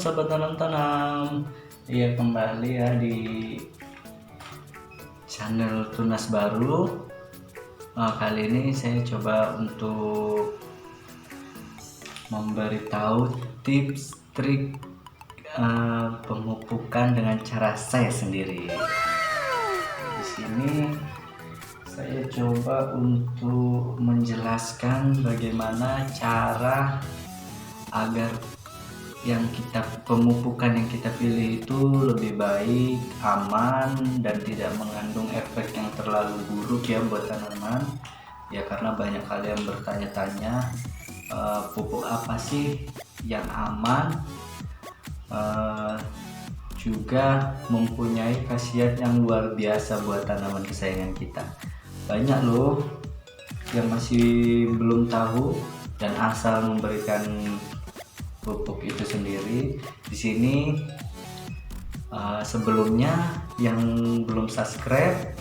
sobat tanam-tanam. Iya, kembali ya di channel Tunas Baru. Kali ini saya coba untuk memberitahu tips trik pemupukan dengan cara saya sendiri. Di sini saya coba untuk menjelaskan bagaimana cara agar pemupukan yang kita pilih itu lebih baik, aman, dan tidak mengandung efek yang terlalu buruk ya buat tanaman. Ya, karena banyak kali yang bertanya-tanya pupuk apa sih yang aman, juga mempunyai khasiat yang luar biasa buat tanaman kesayangan kita. Banyak loh yang masih belum tahu dan asal memberikan pupuk itu sendiri. Di sini sebelumnya yang belum subscribe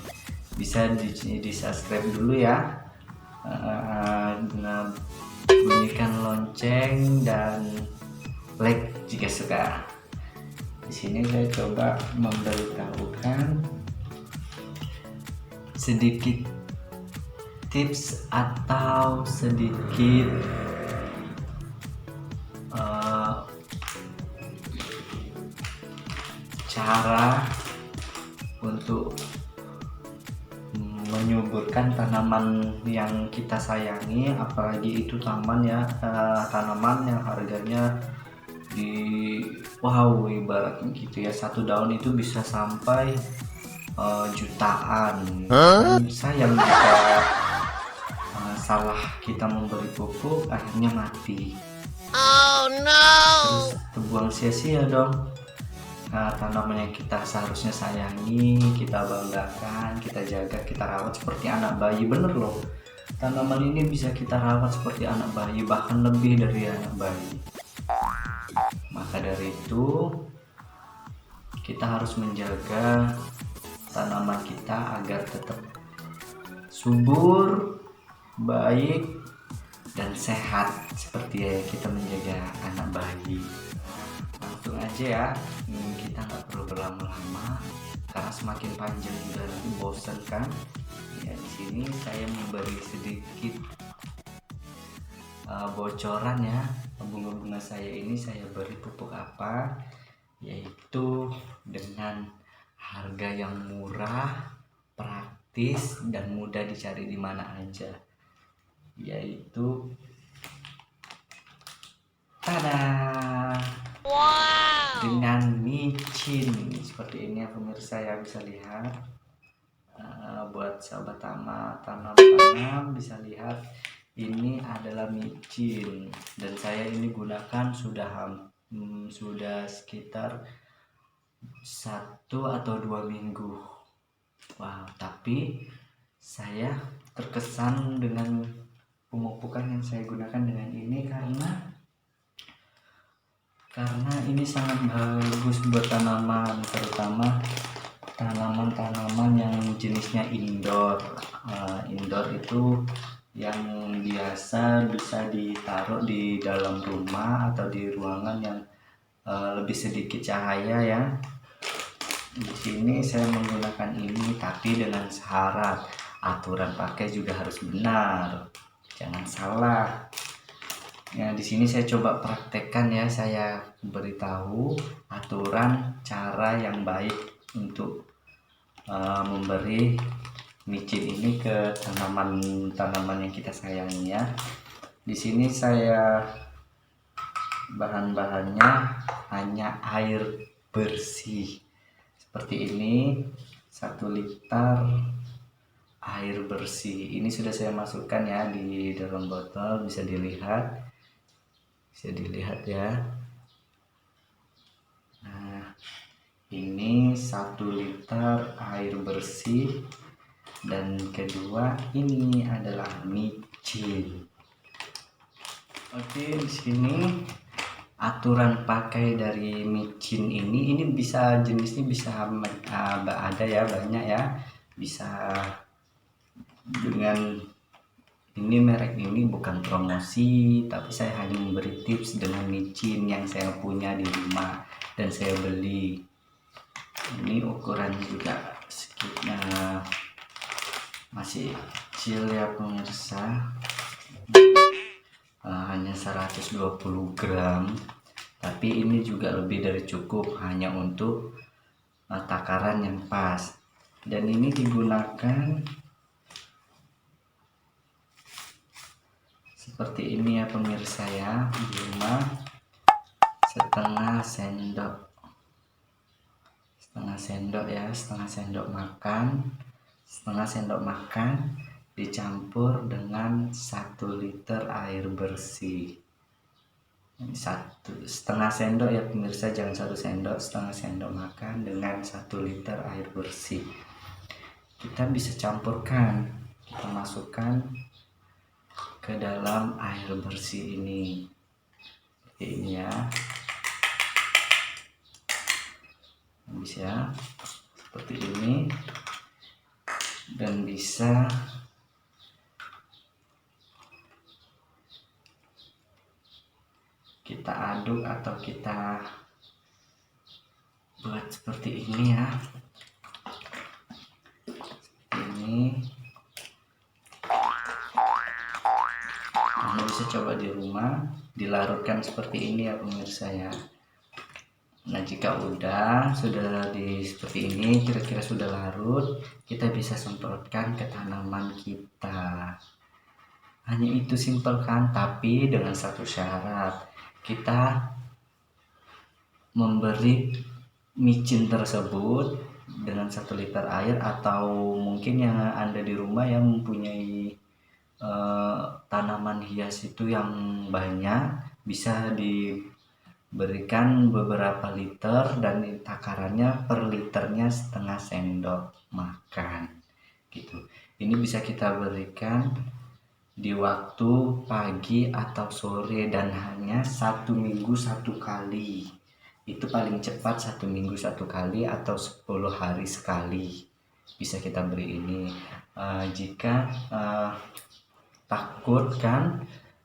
bisa di subscribe dulu ya, bunyikan lonceng dan like jika suka. Di sini saya coba memberitahukan sedikit tips atau sedikit cara untuk menyuburkan tanaman yang kita sayangi, apalagi itu tanaman yang harganya ibaratnya gitu ya, satu daun itu bisa sampai jutaan. Dan sayang jika salah kita memberi pupuk akhirnya mati. Oh no, terus terbuang sia-sia dong. Tanaman yang kita seharusnya sayangi, kita banggakan, kita jaga, kita rawat seperti anak bayi. Bener loh, tanaman ini bisa kita rawat seperti anak bayi, bahkan lebih dari anak bayi. Maka dari itu kita harus menjaga tanaman kita agar tetap subur, baik, dan sehat seperti kita menjaga anak bayi. Langsung aja ya, kita nggak perlu berlama-lama karena semakin panjang juga nanti bosan kan. Ya, di sini saya memberi sedikit bocoran ya, bunga-bunga saya ini saya beri pupuk apa, yaitu dengan harga yang murah, praktis, dan mudah dicari di mana aja, yaitu dengan micin seperti ini ya pemirsa ya, bisa lihat. Buat sahabat tanam bisa lihat, ini adalah micin dan saya ini gunakan sudah sekitar 1 atau 2 minggu. Wow, tapi saya terkesan dengan pemupukan yang saya gunakan dengan ini karena ini sangat bagus buat tanaman, terutama tanaman-tanaman yang jenisnya indoor. Indoor itu yang biasa bisa ditaruh di dalam rumah atau di ruangan yang lebih sedikit cahaya ya. Di sini saya menggunakan ini, tapi dengan syarat aturan pakai juga harus benar, jangan salah. Ya, di sini saya coba praktekkan ya, saya beritahu aturan cara yang baik untuk memberi micin ini ke tanaman yang kita sayangi ya. Di sini saya bahan-bahannya hanya air bersih seperti ini, 1 liter air bersih. Ini sudah saya masukkan ya di dalam botol, bisa dilihat ya. Nah, ini 1 liter air bersih, dan kedua ini adalah micin. Oke, di sini aturan pakai dari micin ini bisa jenisnya bisa ada ya, banyak ya, bisa dengan Ini merek ini bukan promosi, tapi saya hanya memberi tips dengan micin yang saya punya di rumah dan saya beli. Ini ukurannya juga sedikitnya masih kecil ya pemirsa, hanya 120 gram, tapi ini juga lebih dari cukup hanya untuk takaran yang pas. Dan ini digunakan seperti ini ya pemirsa ya, di rumah setengah sendok ya, setengah sendok makan dicampur dengan 1 liter air bersih. Setengah sendok ya pemirsa, jangan 1 sendok, setengah sendok makan dengan 1 liter air bersih. Kita bisa campurkan, kita masukkan ke dalam air bersih ini seperti ini ya, bisa seperti ini, dan bisa kita aduk atau kita buat seperti ini ya, seperti ini. Anda bisa coba di rumah, dilarutkan seperti ini ya pemirsa ya. Nah, jika sudah seperti ini, kira-kira sudah larut, kita bisa semprotkan ke tanaman kita. Hanya itu, simpel kan? Tapi dengan satu syarat, kita memberi micin tersebut dengan 1 liter air, atau mungkin yang Anda di rumah yang mempunyai tanaman hias itu yang banyak, bisa diberikan beberapa liter dan takarannya per liternya setengah sendok makan gitu. Ini bisa kita berikan di waktu pagi atau sore, dan hanya 1 minggu 1 kali. Itu paling cepat 1 minggu 1 kali atau 10 hari sekali bisa kita beri ini. Jika takut kan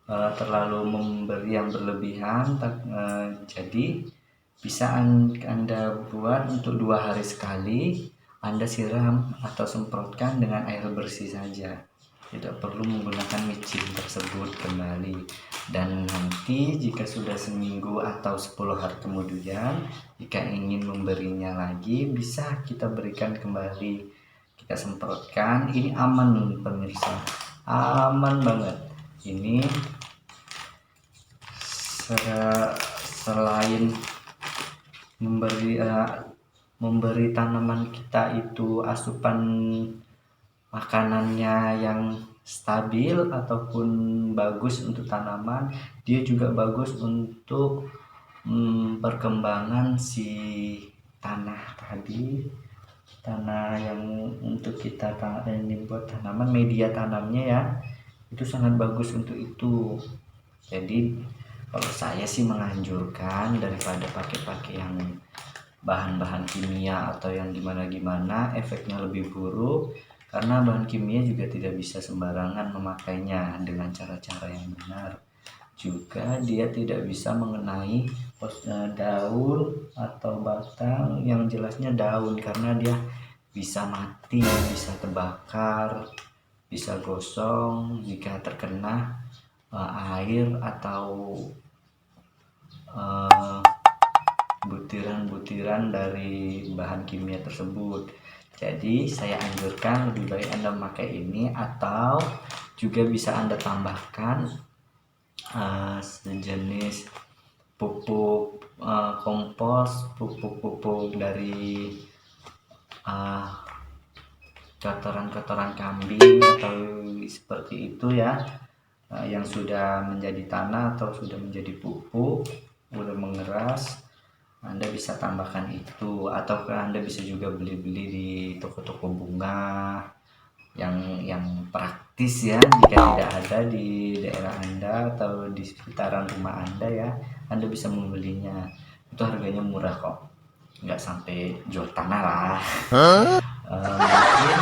terlalu memberi yang berlebihan, jadi bisa Anda buat untuk 2 hari sekali, Anda siram atau semprotkan dengan air bersih saja, tidak perlu menggunakan micin tersebut kembali. Dan nanti jika sudah seminggu atau 10 hari kemudian, jika ingin memberinya lagi, bisa kita berikan kembali, kita semprotkan. Ini aman pemirsa, aman banget ini. Selain memberi tanaman kita itu asupan makanannya yang stabil ataupun bagus untuk tanaman, dia juga bagus untuk perkembangan si tanah tadi, tanah yang untuk kita ini buat tanaman, media tanamnya ya, itu sangat bagus untuk itu. Jadi kalau saya sih menganjurkan, daripada pakai yang bahan-bahan kimia atau yang gimana-gimana, efeknya lebih buruk, karena bahan kimia juga tidak bisa sembarangan memakainya dengan cara-cara yang benar. Juga dia tidak bisa mengenai daun atau batang, yang jelasnya daun, karena dia bisa mati, bisa terbakar, bisa gosong jika terkena air atau butiran-butiran dari bahan kimia tersebut. Jadi saya anjurkan lebih baik Anda memakai ini, atau juga bisa Anda tambahkan sejenis pupuk kompos, pupuk dari kotoran-kotoran kambing atau seperti itu ya, yang sudah menjadi tanah atau sudah menjadi pupuk, udah mengeras. Anda bisa tambahkan itu, atau Anda bisa juga beli-beli di toko-toko bunga yang praktis ya. Jika tidak ada di daerah Anda atau di sekitaran rumah Anda ya, Anda bisa membelinya. Itu harganya murah kok, nggak sampai jual tanah lah. Mungkin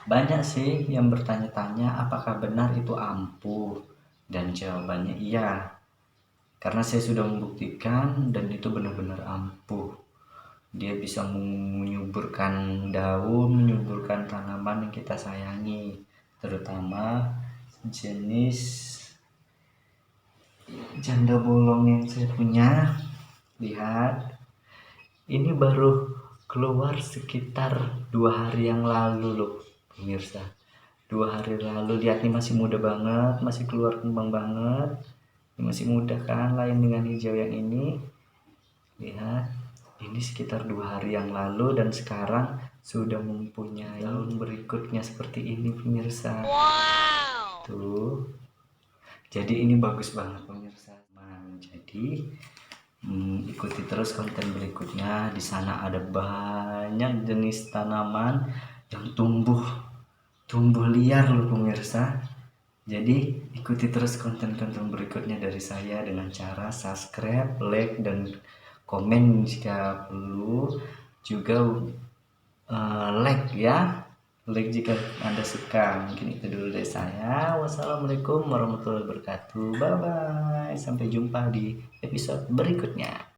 Banyak sih yang bertanya-tanya apakah benar itu ampuh, dan jawabannya iya. Karena saya sudah membuktikan dan itu benar-benar ampuh. Dia bisa menyuburkan daun, menyuburkan tanaman yang kita sayangi, terutama jenis janda bolong yang saya punya. Lihat, ini baru keluar sekitar 2 hari yang lalu loh pemirsa. 2 hari lalu, lihat nih masih muda banget, masih keluar kembang banget. Ini masih muda kan, lain dengan hijau yang ini. Lihat, ini sekitar 2 hari yang lalu dan sekarang sudah mempunyai daun berikutnya seperti ini pemirsa. Wow. Tuh, jadi ini bagus banget pemirsa. Jadi ikuti terus konten berikutnya. Di sana ada banyak jenis tanaman yang tumbuh liar loh pemirsa. Jadi ikuti terus konten-konten berikutnya dari saya dengan cara subscribe, like, dan komen jika perlu. Juga like ya, like jika Anda suka. Mungkin itu dulu dari saya. Wassalamualaikum warahmatullahi wabarakatuh. Bye bye, sampai jumpa di episode berikutnya.